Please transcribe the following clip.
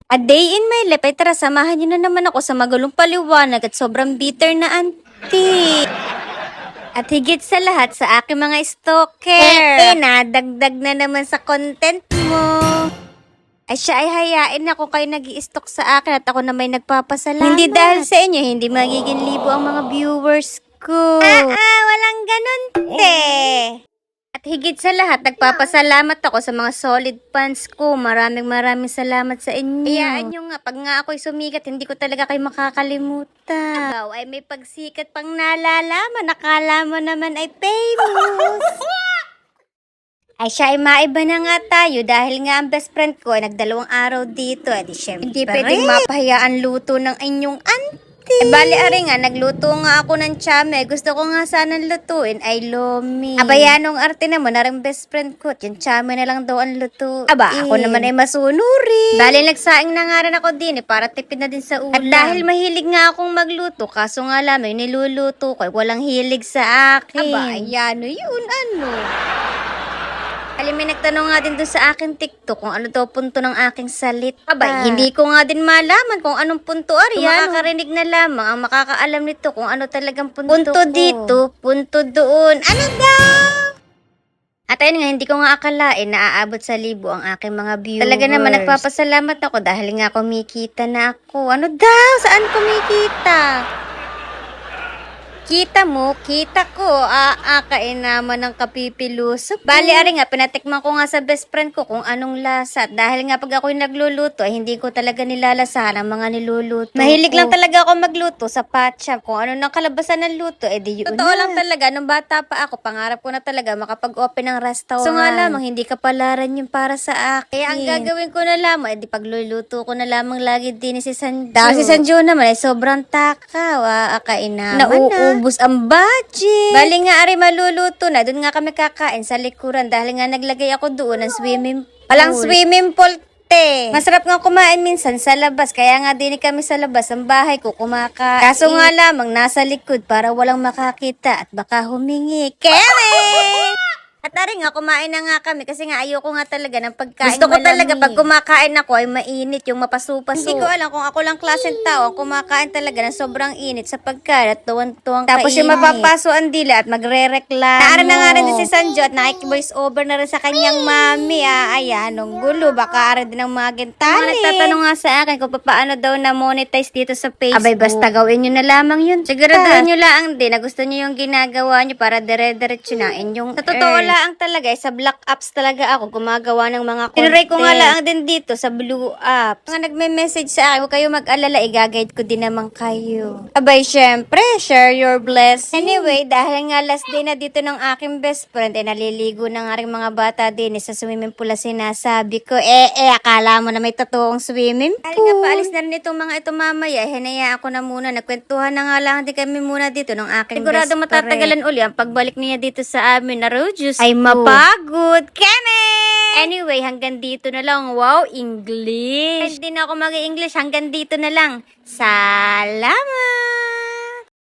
A day in my life ay tara samahan niyo na naman ako sa magulong paliwanag at sobrang bitter na auntie. At higit sa lahat sa aking mga stalker. Nadagdag na naman sa content mo. Ay siya ay hayain na kung kayo nag-i-stalk sa akin at ako na may nagpapasalamat. Hindi dahil sa inyo, hindi magiging libo ang mga viewers ko. Walang ganun, te. At higit sa lahat, nagpapasalamat ako sa mga solid fans ko. Maraming salamat sa inyo. Hayaan nyo nga, pag nga ako'y sumikat, hindi ko talaga kayo makakalimutan. Ikaw ay may pagsikat pang nalalaman. Nakala mo naman ay famous. Ay siya ay maiba na nga tayo dahil nga ang best friend ko ay nagdalawang araw dito. Di syempre, hindi pwedeng mapahayaan luto ng inyong auntie. Bali ari nga, nagluto nga ako ng chame. Gusto ko nga sanang lutuin ay lomi. Abayanong arte naman na rin best friend ko. Yung chame na lang daw ang luto. Ako naman ay masunuri. Bali nagsaing na nga rin ako din para tipid na din sa ulam. At dahil mahilig nga akong magluto, kaso nga lamang niluluto ko ay walang hilig sa akin. Ayano yun, ano? May nagtanong nga din doon sa akin TikTok kung ano daw punto ng aking salita. Hindi ko nga din malaman kung anong punto ariyan. Kung makakarinig na lamang ang makakaalam nito kung ano talagang punto ko. Dito, punto doon. Ano daw? At ayun nga, hindi ko nga akalain na aabot sa 1,000 ang aking mga viewers. Talaga naman nagpapasalamat ako dahil nga kumikita na ako. Ano daw? Saan kumikita? Kita mo, kita ko, aakain naman ng kapipilusok. Bali, ari nga, pinatikman ko nga sa best friend ko kung anong lasa. Dahil nga pag ako'y nagluluto, hindi ko talaga nilalasahan ang mga niluluto. Mahilig lang talaga ako magluto sa patsyam. Kung ano nang kalabasan ng luto, di yun. Totoo lang talaga, nung bata pa ako, pangarap ko na talaga makapag-open ng restaurant. So nga lamang, hindi kapalaran yung para sa akin. Kaya ang gagawin ko na lamang, di pagluluto ko na lamang lagi din si Sanjo. Dahil si Sanjo naman ay sobrang takaw, aakain naman ubus ang budget. Bali nga ari maluluto na. Doon nga kami kakain sa likuran dahil nga naglagay ako doon ng swimming pool. Walang swimming pool, te. Masarap nga kumain minsan sa labas. Kaya nga din kami sa labas ng bahay ko kumakain. Kaso nga lamang nasa likod para walang makakita at baka humingi. Keme! At ari nga, kumain na nga kami kasi nga ayoko nga talaga ng pagkain. Gusto ko talaga pag kumakain ako ay mainit yung mapasupaso. Hindi ko alam kung ako lang klaseng tao ang kumakain talaga ng sobrang init sa pagkain at tuwang-tuwang kainit. Tapos yung mapapaso ang dila at magre-reklamo. Naara na nga rin din si Sanjo at nakik-voice over na rin sa kanyang mami. Ayan, gulo. Baka ari din ang mga gintali. Nagtatanong nga sa akin kung paano daw na-monetize dito sa Facebook. Abay, basta gawin nyo na lamang yun. Siguraduhin nyo lang din na gusto nyo yung ginagawa nyo para dire-diretso na inyong sa totoo ang talaga, sa black apps talaga ako gumagawa ng mga content. Tinuray ko nga lang din dito sa blue apps. Mga nagme-message sa akin, huwag kayo mag-alala, i-guide ko din naman kayo. Abay, syempre, share your blessing. Anyway, dahil nga last day na dito ng aking best friend, naliligo na nga rin mga bata din sa swimming pool na sinasabi ko. Akala mo na may totoong swimming pool. Dahil nga paalis na rin itong mga ito mamaya, hinaya ako na muna, nagkwentuhan na nga lang din kami muna dito ng aking sigurado best friend. Sigurado matatagalan uli ang pagbalik niya dito sa amin na Rojus. Ay mapagod kami! Anyway, hanggang dito na lang. Wow, English! Hindi na ako mag-English. Hanggang dito na lang. Salamat!